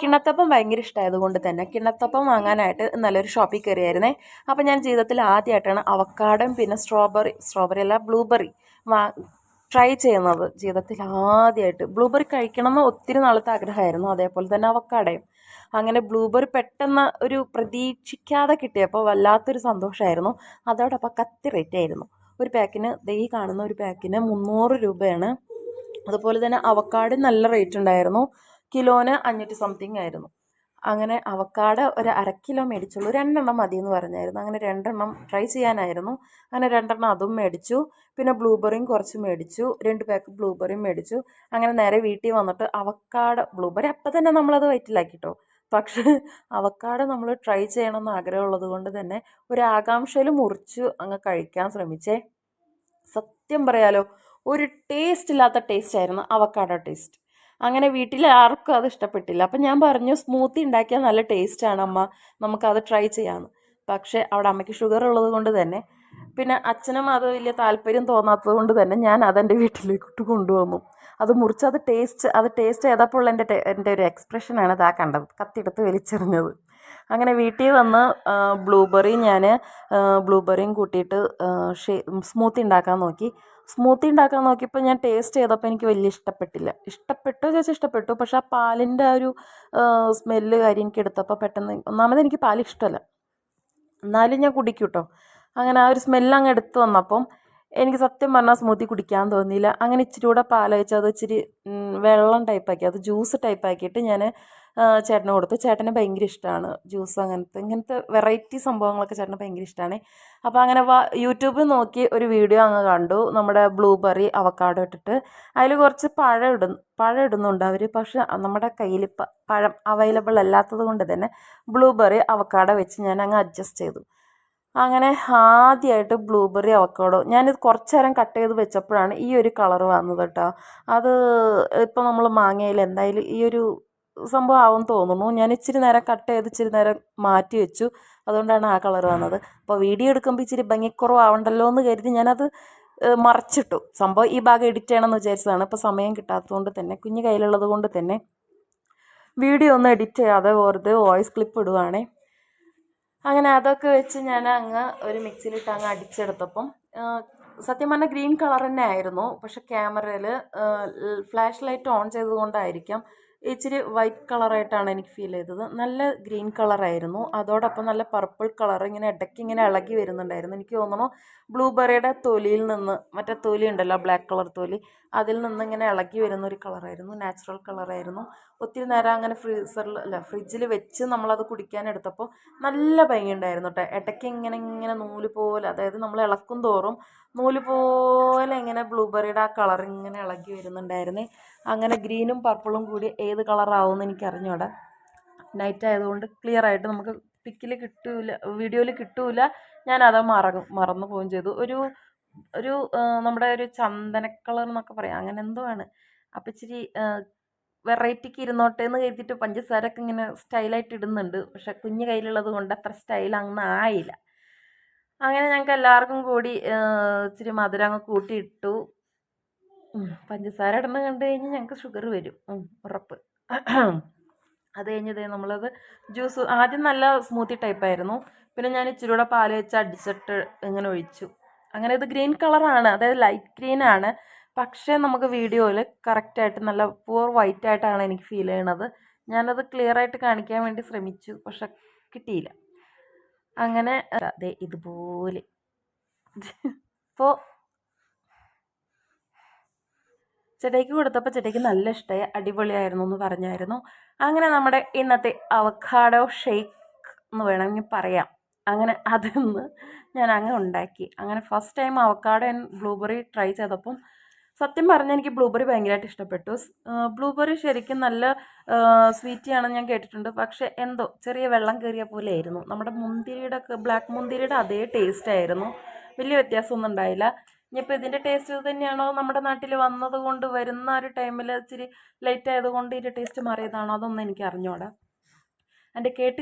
കിണ്ണത്തപ്പം ഭയങ്കര ഇഷ്ടമായതുകൊണ്ട് തന്നെ കിണ്ണത്തപ്പം വാങ്ങാനായിട്ട് നല്ലൊരു ഷോപ്പിൽ കയറിയായിരുന്നേ. അപ്പോൾ ഞാൻ ജീവിതത്തിൽ ആദ്യമായിട്ടാണ് അവക്കാഡോയും പിന്നെ സ്ട്രോബെറി അല്ല ബ്ലൂബെറി ട്രൈ ചെയ്യുന്നത്. ജീവിതത്തിൽ ആദ്യമായിട്ട് ബ്ലൂബെറി കഴിക്കണമെന്ന് ഒത്തിരി നാളത്തെ ആഗ്രഹമായിരുന്നു. അതേപോലെ തന്നെ അവക്കാഡോയും. അങ്ങനെ ബ്ലൂബെറി പെട്ടെന്ന് ഒരു പ്രതീക്ഷിക്കാതെ കിട്ടിയപ്പോൾ വല്ലാത്തൊരു സന്തോഷമായിരുന്നു. അതോടൊപ്പം കത്തി റേറ്റ് ആയിരുന്നു. ഒരു പാക്കിന് ഈ കാണുന്ന ഒരു പാക്കിന് 300 രൂപയാണ്. അതുപോലെ തന്നെ അവക്കാഡോ നല്ല റേറ്റ് ഉണ്ടായിരുന്നു. കിലോന് 500 സംതിങ് ആയിരുന്നു. അങ്ങനെ അവക്കാഡോ ഒരു 1/2 കിലോ മേടിച്ചുള്ളൂ. 2 മതിയെന്ന് പറഞ്ഞായിരുന്നു. അങ്ങനെ 2 ട്രൈ ചെയ്യാനായിരുന്നു. അങ്ങനെ 2 അതും മേടിച്ചു. പിന്നെ ബ്ലൂബെറിയും കുറച്ച് മേടിച്ചു. 2 പാക്ക് ബ്ലൂബെറിയും മേടിച്ചു. അങ്ങനെ നേരെ വീട്ടിൽ വന്നിട്ട് അവക്കാഡോ ബ്ലൂബെറി അപ്പം തന്നെ നമ്മളത് വയറ്റിലാക്കിട്ടോ. പക്ഷേ അവക്കാഡോ നമ്മൾ ട്രൈ ചെയ്യണമെന്ന് ആഗ്രഹമുള്ളത് കൊണ്ട് തന്നെ ഒരു ആകാംക്ഷയിൽ മുറിച്ച് അങ്ങ് കഴിക്കാൻ ശ്രമിച്ചേ. സത്യം പറയാലോ, ഒരു ടേസ്റ്റ് ഇല്ലാത്ത ടേസ്റ്റ് ആയിരുന്നു അവക്കാഡോ ടേസ്റ്റ്. അങ്ങനെ വീട്ടിൽ ആർക്കും അത് ഇഷ്ടപ്പെട്ടില്ല. അപ്പം ഞാൻ പറഞ്ഞു സ്മൂത്തി ഉണ്ടാക്കിയാൽ നല്ല ടേസ്റ്റാണ് അമ്മ, നമുക്കത് ട്രൈ ചെയ്യാമെന്ന്. പക്ഷേ അവിടെ അമ്മയ്ക്ക് ഷുഗർ ഉള്ളത് കൊണ്ട് തന്നെ പിന്നെ അച്ഛനും അത് വലിയ താല്പര്യം തോന്നാത്തത് കൊണ്ട് തന്നെ ഞാൻ അതെൻ്റെ വീട്ടിലേക്ക് കൊണ്ടുവന്നു. അത് മുറിച്ച് അത് ടേസ്റ്റ് ചെയ്തപ്പോൾ എൻ്റെ ഒരു എക്സ്പ്രഷനാണ് ഇതാ കണ്ടത്, കത്തിയെടുത്ത് വലിച്ചെറിഞ്ഞത്. അങ്ങനെ വീട്ടിൽ വന്ന് ബ്ലൂബെറിയും കൂട്ടിയിട്ട് സ്മൂത്തി ഉണ്ടാക്കാൻ നോക്കി. സ്മൂത്തി ഉണ്ടാക്കാൻ നോക്കിയപ്പോൾ ഞാൻ ടേസ്റ്റ് ചെയ്തപ്പോൾ എനിക്ക് വലിയ ഇഷ്ടപ്പെട്ടില്ല. ഇഷ്ടപ്പെട്ടോ ചോദിച്ചാൽ ഇഷ്ടപ്പെട്ടു. പക്ഷെ ആ പാലിൻ്റെ ആ ഒരു സ്മെല്ല് കാര്യം എനിക്ക് എടുത്തപ്പോൾ പെട്ടെന്ന് ഒന്നാമത് എനിക്ക് പാൽ ഇഷ്ടമല്ല, എന്നാലും ഞാൻ കുടിക്കും കേട്ടോ. അങ്ങനെ ആ ഒരു സ്മെല്ല് അങ്ങ് എടുത്ത് വന്നപ്പം എനിക്ക് സത്യം പറഞ്ഞാൽ സ്മൂത്തി കുടിക്കാൻ തോന്നിയില്ല. അങ്ങനെ ഇച്ചിരി കൂടെ പാൽ ഒഴിച്ച് അത് ഇച്ചിരി വെള്ളം ടൈപ്പാക്കി, അത് ജ്യൂസ് ടൈപ്പാക്കിയിട്ട് ഞാൻ ചേട്ടന് കൊടുത്തു. ചേട്ടന് ഭയങ്കര ഇഷ്ടമാണ് ജ്യൂസ്, ഇങ്ങനത്തെ വെറൈറ്റി സംഭവങ്ങളൊക്കെ ചേട്ടന് ഭയങ്കര ഇഷ്ടമാണ്. അപ്പോൾ അങ്ങനെ യൂട്യൂബിൽ നോക്കി ഒരു വീഡിയോ അങ്ങ് കണ്ടു, നമ്മുടെ ബ്ലൂബെറി അവക്കാഡോ ഇട്ടിട്ട്. അതിൽ കുറച്ച് പഴം ഇടുന്നുണ്ട് അവർ. പക്ഷെ നമ്മുടെ കയ്യിൽ പഴം അവൈലബിൾ അല്ലാത്തത് കൊണ്ട് തന്നെ ബ്ലൂബെറി അവക്കാഡോ വെച്ച് ഞാൻ അങ്ങ് അഡ്ജസ്റ്റ് ചെയ്തു. അങ്ങനെ ആദ്യമായിട്ട് ബ്ലൂബെറി അവക്കാഡോ ഞാനിത് കുറച്ച് നേരം കട്ട് ചെയ്ത് വെച്ചപ്പോഴാണ് ഈ ഒരു കളർ വന്നത് കേട്ടോ. അത് ഇപ്പോൾ നമ്മൾ മാങ്ങയിൽ എന്തായാലും ഈ ഒരു സംഭവം ആവും തോന്നുന്നു. ഞാൻ ഇച്ചിരി നേരം കട്ട് ചെയ്ത് ഇച്ചിരി നേരം മാറ്റി വെച്ചു, അതുകൊണ്ടാണ് ആ കളർ വന്നത്. അപ്പോൾ വീഡിയോ എടുക്കുമ്പോൾ ഇച്ചിരി ഭംഗിക്കുറവാവണ്ടല്ലോ എന്ന് കരുതി ഞാനത് മറച്ചിട്ടു. സംഭവം ഈ ഭാഗം എഡിറ്റ് ചെയ്യണമെന്ന് വിചാരിച്ചതാണ്. ഇപ്പോൾ സമയം കിട്ടാത്തതുകൊണ്ട് തന്നെ, കുഞ്ഞ് കയ്യിലുള്ളത് കൊണ്ട് തന്നെ വീഡിയോ ഒന്നും എഡിറ്റ് ചെയ്യാതെ വെറുതെ വോയിസ് ക്ലിപ്പ് ഇടുവാണേ. അങ്ങനെ അതൊക്കെ വെച്ച് ഞാൻ അങ്ങ് ഒരു മിക്സിയിലിട്ട് അങ്ങ് അടിച്ചെടുത്തപ്പം സത്യം പറഞ്ഞാൽ ഗ്രീൻ കളർ തന്നെ ആയിരുന്നു. പക്ഷെ ക്യാമറയിൽ ഫ്ലാഷ് ലൈറ്റ് ഓൺ ചെയ്തുകൊണ്ടായിരിക്കാം ഇച്ചിരി വൈറ്റ് കളറായിട്ടാണ് എനിക്ക് ഫീൽ ചെയ്തത്. നല്ല ഗ്രീൻ കളറായിരുന്നു. അതോടൊപ്പം നല്ല പർപ്പിൾ കളർ ഇങ്ങനെ ഇടയ്ക്ക് ഇങ്ങനെ ഇളകി വരുന്നുണ്ടായിരുന്നു. എനിക്ക് തോന്നുന്നു ബ്ലൂബെറിയുടെ തൊലിയിൽ നിന്ന്, മറ്റേ തൊലി ഉണ്ടല്ലോ ബ്ലാക്ക് കളർ തൊലി, അതിൽ നിന്ന് ഇങ്ങനെ ഇളകി വരുന്ന ഒരു കളറായിരുന്നു. നാച്ചുറൽ കളറായിരുന്നു. ഒത്തിരി നേരം അങ്ങനെ ഫ്രിഡ്ജിൽ വെച്ച് നമ്മളത് കുടിക്കാനെടുത്തപ്പോൾ നല്ല ഭംഗിയുണ്ടായിരുന്നു കേട്ടോ. ഇടയ്ക്ക് ഇങ്ങനെ നൂല് പോലെ, അതായത് നമ്മൾ ഇളക്കും തോറും നൂല് പോലെ ഇങ്ങനെ ബ്ലൂബെറിയുടെ ആ കളർ ഇങ്ങനെ ഇളകി വരുന്നുണ്ടായിരുന്നേ. അങ്ങനെ ഗ്രീനും പർപ്പിളും കൂടി ഏത് കളറാവുമെന്ന് എനിക്ക് അറിഞ്ഞൂടാ. നൈറ്റ് ആയതുകൊണ്ട് ക്ലിയർ ആയിട്ട് നമുക്ക് പിക്കിൽ കിട്ടൂല, വീഡിയോയിൽ കിട്ടൂല. ഞാനത് മറന്നു പോവുകയും ചെയ്തു. ഒരു നമ്മുടെ ഒരു ചന്ദന കളർ എന്നൊക്കെ പറയാം, അങ്ങനെ എന്തോ ആണ്. അപ്പം ഇച്ചിരി വെറൈറ്റിക്ക് ഇരുന്നോട്ടെ എന്ന് കരുതിയിട്ട് പഞ്ചസാരൊക്കെ ഇങ്ങനെ സ്റ്റൈലായിട്ട് ഇടുന്നുണ്ട്. പക്ഷെ കുഞ്ഞ് കയ്യിലുള്ളത് കൊണ്ട് അത്ര സ്റ്റൈൽ അങ്ങ് ആയില്ല. അങ്ങനെ ഞങ്ങൾക്ക് എല്ലാവർക്കും കൂടി ഇച്ചിരി മധുരം അങ്ങ് കൂട്ടിയിട്ടു. പഞ്ചസാര ഇടുന്നത് കണ്ടു കഴിഞ്ഞാൽ ഞങ്ങൾക്ക് ഷുഗർ വരും, ഉറപ്പ്. അത് കഴിഞ്ഞതേ നമ്മളത് ജ്യൂസ് ആദ്യം നല്ല സ്മൂത്തി ടൈപ്പായിരുന്നു. പിന്നെ ഞാൻ ഇച്ചിരി കൂടെ പാൽ വെച്ച് അടിച്ചിട്ട് ഇങ്ങനെ ഒഴിച്ചു. അങ്ങനെ ഇത് ഗ്രീൻ കളറാണ്, അതായത് ലൈറ്റ് ഗ്രീൻ ആണ്. പക്ഷേ നമുക്ക് വീഡിയോയിൽ കറക്റ്റായിട്ട് നല്ല പ്യുവർ വൈറ്റ് ആയിട്ടാണ് എനിക്ക് ഫീൽ ചെയ്യണത്. ഞാനത് ക്ലിയർ ആയിട്ട് കാണിക്കാൻ വേണ്ടി ശ്രമിച്ചു, പക്ഷെ കിട്ടിയില്ല. അങ്ങനെ അതെ ഇതുപോലെ ഇപ്പോൾ ചേട്ടയ്ക്ക് കൊടുത്തപ്പോൾ ചേട്ടയ്ക്ക് നല്ല ഇഷ്ടമായി, അടിപൊളിയായിരുന്നു എന്ന് പറഞ്ഞായിരുന്നു. അങ്ങനെ നമ്മുടെ ഇന്നത്തെ അവക്കാഡോ ഷേക്ക് എന്ന് വേണമെങ്കിൽ പറയാം. അങ്ങനെ അതൊന്ന് ഞാൻ അങ്ങ് ഉണ്ടാക്കി. അങ്ങനെ first time avocado and blueberry try ചെയ്തപ്പം സത്യം പറഞ്ഞാൽ എനിക്ക് ബ്ലൂബെറി ഭയങ്കരമായിട്ട് ഇഷ്ടപ്പെട്ടു. ബ്ലൂബെറി ശരിക്കും നല്ല സ്വീറ്റിയാണെന്ന് ഞാൻ കേട്ടിട്ടുണ്ട്. പക്ഷേ എന്തോ ചെറിയ വെള്ളം കയറിയ പോലെ ആയിരുന്നു. നമ്മുടെ മുന്തിരിയുടെ ബ്ലാക്ക് മുന്തിരിയുടെ അതേ ടേസ്റ്റ് ആയിരുന്നു, വലിയ വ്യത്യാസമൊന്നും ഉണ്ടായില്ല. ഇനിയിപ്പോൾ ഇതിൻ്റെ ടേസ്റ്റ് ഇത് തന്നെയാണോ, നമ്മുടെ നാട്ടിൽ വന്നത് കൊണ്ട് വരുന്ന ഒരു ടൈമിൽ ഇച്ചിരി ലേറ്റ് ആയതുകൊണ്ട് ഇതിൻ്റെ ടേസ്റ്റ് മാറിയതാണോ, അതൊന്നും എനിക്ക് അറിഞ്ഞൂടാ. എൻ്റെ കേട്ട്